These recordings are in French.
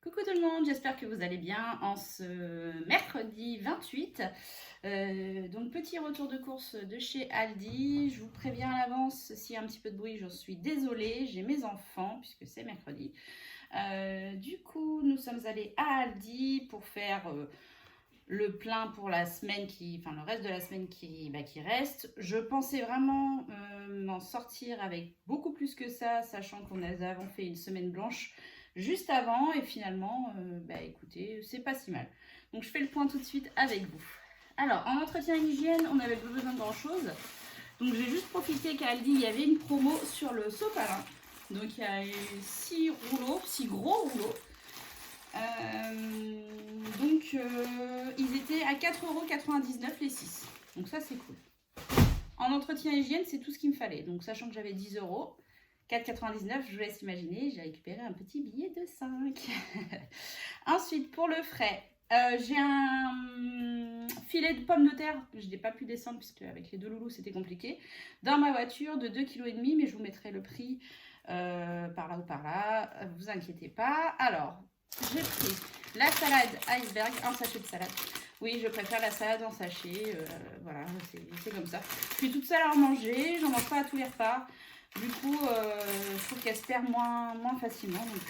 Coucou tout le monde, j'espère que vous allez bien en ce mercredi 28. Donc petit retour de course de chez Aldi. Je vous préviens à l'avance, s'il y a un petit peu de bruit, j'en suis désolée. J'ai mes enfants puisque c'est mercredi. Du coup, nous sommes allés à Aldi pour faire le plein pour la semaine le reste de la semaine qui reste. Je pensais vraiment m'en sortir avec beaucoup plus que ça, sachant qu'on avons fait une semaine blanche juste avant et finalement, écoutez, c'est pas si mal. Donc je fais le point tout de suite avec vous. Alors, en entretien et hygiène, on n'avait pas besoin de grand chose. Donc j'ai juste profité qu'à Aldi, il y avait une promo sur le sopalin. Donc il y a eu 6 gros rouleaux. Ils étaient à 4,99 € les 6. Donc ça c'est cool. En entretien et hygiène, c'est tout ce qu'il me fallait. Donc sachant que j'avais 10 €, 4,99 €, je vous laisse imaginer, j'ai récupéré un petit billet de 5. Ensuite, pour le frais, j'ai un filet de pommes de terre. Je n'ai pas pu descendre puisque avec les deux loulous c'était compliqué. Dans ma voiture de 2,5 kg, mais je vous mettrai le prix par là ou par là. Vous inquiétez pas. Alors, j'ai pris la salade iceberg, un sachet de salade. Oui, je préfère la salade en sachet. Voilà, c'est comme ça. Je suis toute seule à en manger. J'en mange pas à tous les repas. Du coup, je trouve qu'elle se perd moins facilement. Donc,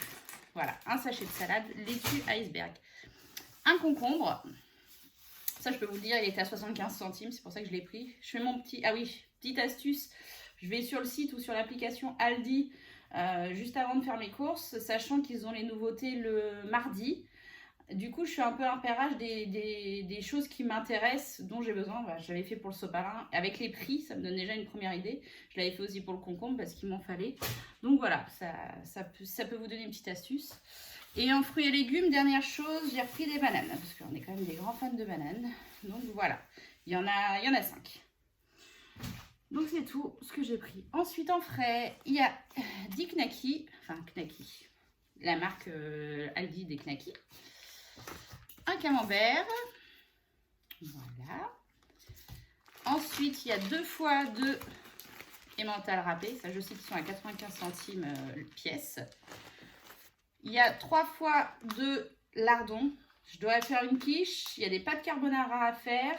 voilà, un sachet de salade, laitue iceberg. Un concombre. Ça, je peux vous le dire, il était à 75 centimes. C'est pour ça que je l'ai pris. Je fais mon petit... Ah oui, petite astuce. Je vais sur le site ou sur l'application Aldi juste avant de faire mes courses, sachant qu'ils ont les nouveautés le mardi. Du coup, je suis un peu un repérage des choses qui m'intéressent, dont j'ai besoin. Voilà, je l'avais fait pour le sopalin. Avec les prix, ça me donne déjà une première idée. Je l'avais fait aussi pour le concombre parce qu'il m'en fallait. Donc voilà, ça peut vous donner une petite astuce. Et en fruits et légumes, dernière chose, j'ai repris des bananes. Parce qu'on est quand même des grands fans de bananes. Donc voilà, il y en a 5. Donc c'est tout ce que j'ai pris. Ensuite en frais, il y a 10 knackis. Enfin knackis. La marque Aldi des knackis. Un camembert. Voilà. Ensuite, il y a 2 fois 2 emmental râpé. Ça, je sais qu'ils sont à 95 centimes pièce. Il y a 3 fois 2 lardons. Je dois faire une quiche. Il y a des pâtes carbonara à faire.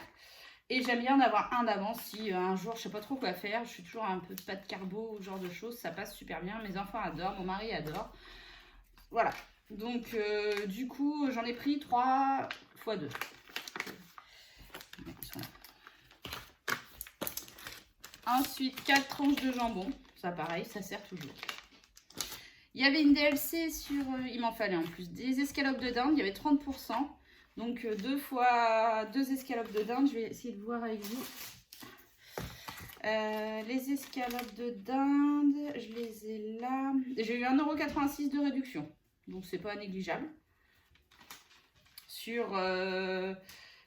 Et j'aime bien en avoir un d'avance si un jour je sais pas trop quoi faire. Je suis toujours un peu de pâte carbo, ce genre de choses. Ça passe super bien. Mes enfants adorent, mon mari adore. Voilà. Donc, du coup, j'en ai pris 3 fois 2. Ensuite, 4 tranches de jambon. Ça, pareil, ça sert toujours. Il y avait une DLC sur... il m'en fallait en plus. Des escalopes de dinde. Il y avait 30%. Donc, 2 fois 2 escalopes de dinde. Je vais essayer de voir avec vous. Les escalopes de dinde, je les ai là. J'ai eu 1,86 € de réduction. Donc, c'est pas négligeable.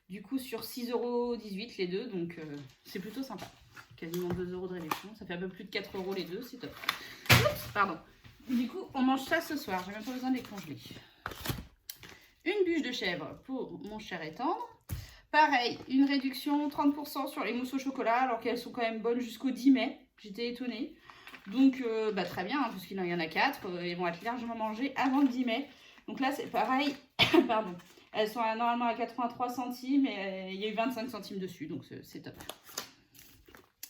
Du coup, sur 6,18 € les deux. Donc, c'est plutôt sympa. Quasiment 2 € de réduction. Ça fait un peu plus de 4 € les deux. C'est top. Oups, pardon. Du coup, on mange ça ce soir. J'ai même pas besoin de les congeler. Une bûche de chèvre pour mon cher et tendre. Pareil, une réduction 30% sur les mousses au chocolat, alors qu'elles sont quand même bonnes jusqu'au 10 mai. J'étais étonnée. Donc, très bien, hein, parce qu'il y en a 4. Ils vont être largement mangés avant le 10 mai. Donc là, c'est pareil. Pardon. Elles sont normalement à 83 centimes et il y a eu 25 centimes dessus. Donc, c'est top.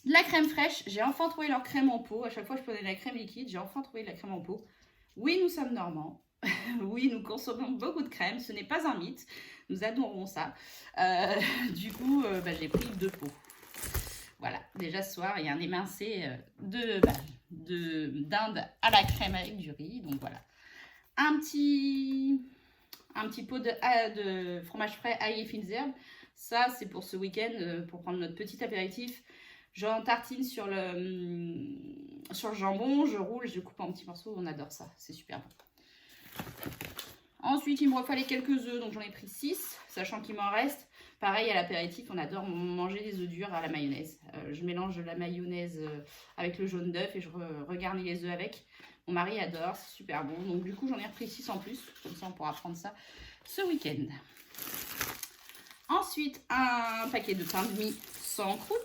De la crème fraîche. J'ai enfin trouvé leur crème en pot. À chaque fois, je prenais de la crème liquide. J'ai enfin trouvé de la crème en pot. Oui, nous sommes normands. Oui, nous consommons beaucoup de crème. Ce n'est pas un mythe. Nous adorons ça. Du coup, j'ai pris 2 pots. Voilà. Déjà, ce soir, il y a un émincé dinde à la crème avec du riz. Donc, voilà. Un petit pot de fromage frais ail et fines herbes. Ça, c'est pour ce week-end, pour prendre notre petit apéritif. J'en tartine sur le jambon, je roule, je coupe en petits morceaux. On adore ça. C'est super bon. Ensuite, il me refallait quelques œufs, donc j'en ai pris 6, sachant qu'il m'en reste. Pareil, à l'apéritif, on adore manger des œufs durs à la mayonnaise. Je mélange la mayonnaise avec le jaune d'œuf et je regarnis les œufs avec. Mon mari adore, c'est super bon. Donc du coup, j'en ai repris 6 en plus. Comme ça, on pourra prendre ça ce week-end. Ensuite, un paquet de pain de mie sans croûte.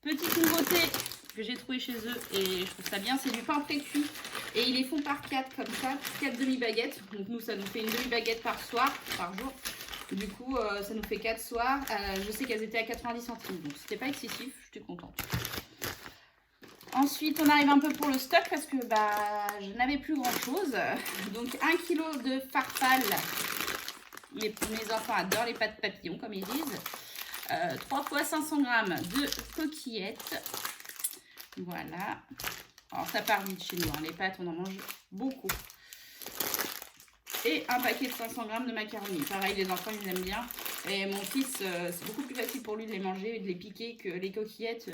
Petite nouveauté que j'ai trouvé chez eux et je trouve ça bien, c'est du pain précuit. Et ils les font par 4 comme ça, 4 demi-baguettes. Donc nous, ça nous fait une demi-baguette par soir, par jour. Du coup, ça nous fait 4 soirs. Je sais qu'elles étaient à 90 centimes, donc c'était pas excessif, j'étais contente. Ensuite, on arrive un peu pour le stock parce que je n'avais plus grand chose. Donc 1 kg de farfalle. Mes enfants adorent les pâtes papillons, comme ils disent. 3 fois 500 g de coquillettes. Voilà. Alors ça part vite chez nous, hein. Les pâtes on en mange beaucoup. Et un paquet de 500 g de macaroni. Pareil, les enfants ils aiment bien. Et mon fils, c'est beaucoup plus facile pour lui de les manger et de les piquer que les coquillettes.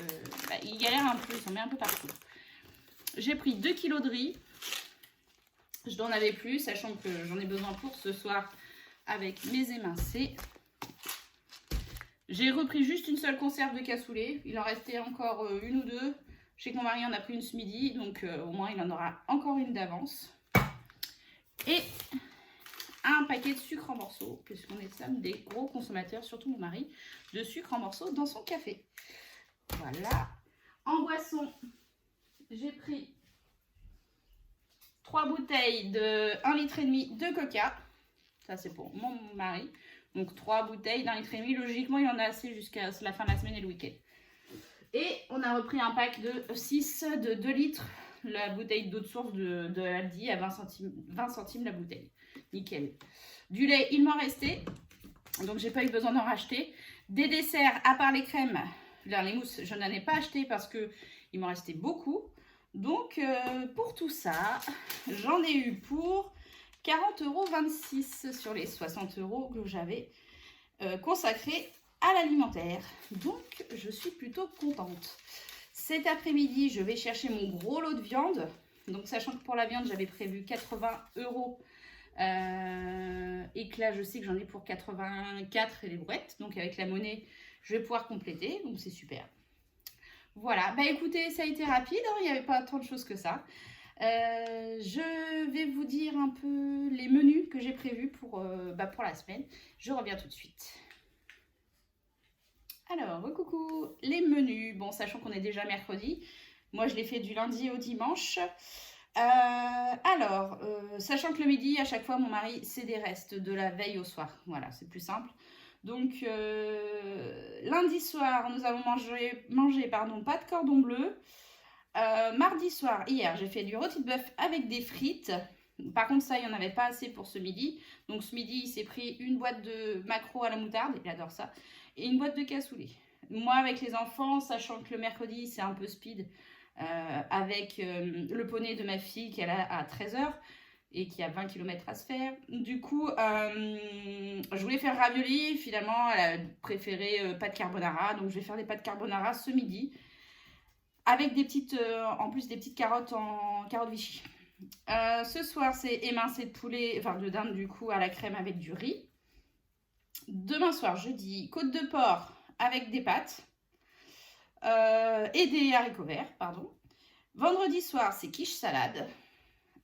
Il galère un peu, il s'en met un peu partout. J'ai pris 2 kg de riz. Je n'en avais plus, sachant que j'en ai besoin pour ce soir avec mes émincés. J'ai repris juste une seule conserve de cassoulet. Il en restait encore une ou deux. Je sais que mon mari en a pris une ce midi, donc au moins il en aura encore une d'avance. Et un paquet de sucre en morceaux, puisqu'on est des gros consommateurs, surtout mon mari, de sucre en morceaux dans son café. Voilà. En boisson, j'ai pris 3 bouteilles de 1,5 litre de coca. Ça, c'est pour mon mari. Donc 3 bouteilles d'1,5 litre. Logiquement, il y en a assez jusqu'à la fin de la semaine et le week-end. Et on a repris un pack de 6 de 2 litres. La bouteille d'eau de source de Aldi à 20 centimes la bouteille. Nickel. Du lait, il m'en restait. Donc, j'ai pas eu besoin d'en racheter. Des desserts, à part les crèmes, les mousses, je n'en ai pas acheté parce qu'il m'en restait beaucoup. Donc, pour tout ça, j'en ai eu pour 40,26 € sur les 60 € que j'avais consacrés à l'alimentaire. Donc, je suis plutôt contente. Cet après-midi, je vais chercher mon gros lot de viande. Donc, sachant que pour la viande, j'avais prévu 80 € et que là, je sais que j'en ai pour 84 et les brouettes. Donc, avec la monnaie, je vais pouvoir compléter. Donc, c'est super. Voilà. Écoutez, ça a été rapide. Hein, il n'y avait pas tant de choses que ça. Je vais vous dire un peu les menus que j'ai prévus pour la semaine. Je reviens tout de suite. Alors, coucou, les menus. Bon, sachant qu'on est déjà mercredi, moi je l'ai fait du lundi au dimanche. Sachant que le midi, à chaque fois, mon mari, c'est des restes de la veille au soir. Voilà, c'est plus simple. Donc, lundi soir, nous avons mangé pâte cordon bleu. Mardi soir, hier, j'ai fait du rôti de bœuf avec des frites. Par contre, ça, il n'y en avait pas assez pour ce midi. Donc, ce midi, il s'est pris une boîte de maquereau à la moutarde. Il adore ça. Et une boîte de cassoulet. Moi, avec les enfants, sachant que le mercredi, c'est un peu speed, avec le poney de ma fille qui est là à 13 h et qui a 20 km à se faire. Du coup, je voulais faire ravioli. Finalement, elle a préféré pâte carbonara. Donc, je vais faire des pâtes carbonara ce midi. Avec des petites, en plus des petites carottes en carottes Vichy. Ce soir, c'est émincé de poulet, enfin de dinde du coup, à la crème avec du riz. Demain soir, jeudi, côte de porc avec des pâtes et des haricots verts, pardon. Vendredi soir, c'est quiche salade.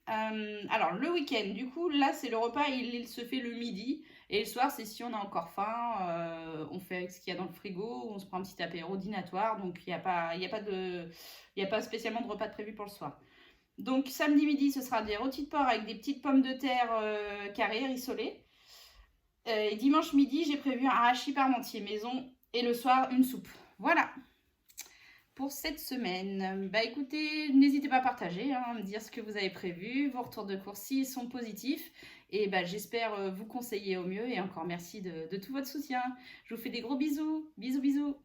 Alors, le week-end, du coup, là, c'est le repas, il se fait le midi. Et le soir, c'est si on a encore faim, on fait avec ce qu'il y a dans le frigo, on se prend un petit apéro dînatoire. Donc, il n'y a pas spécialement de repas de prévu pour le soir. Donc, samedi midi, ce sera des rôtis de porc avec des petites pommes de terre carrées, rissolées. Et dimanche midi, j'ai prévu un hachis parmentier maison. Et le soir, une soupe. Voilà pour cette semaine. Écoutez, n'hésitez pas à partager, à me dire ce que vous avez prévu, vos retours de course s'ils sont positifs. Et j'espère vous conseiller au mieux. Et encore merci de tout votre soutien. Je vous fais des gros bisous. Bisous, bisous.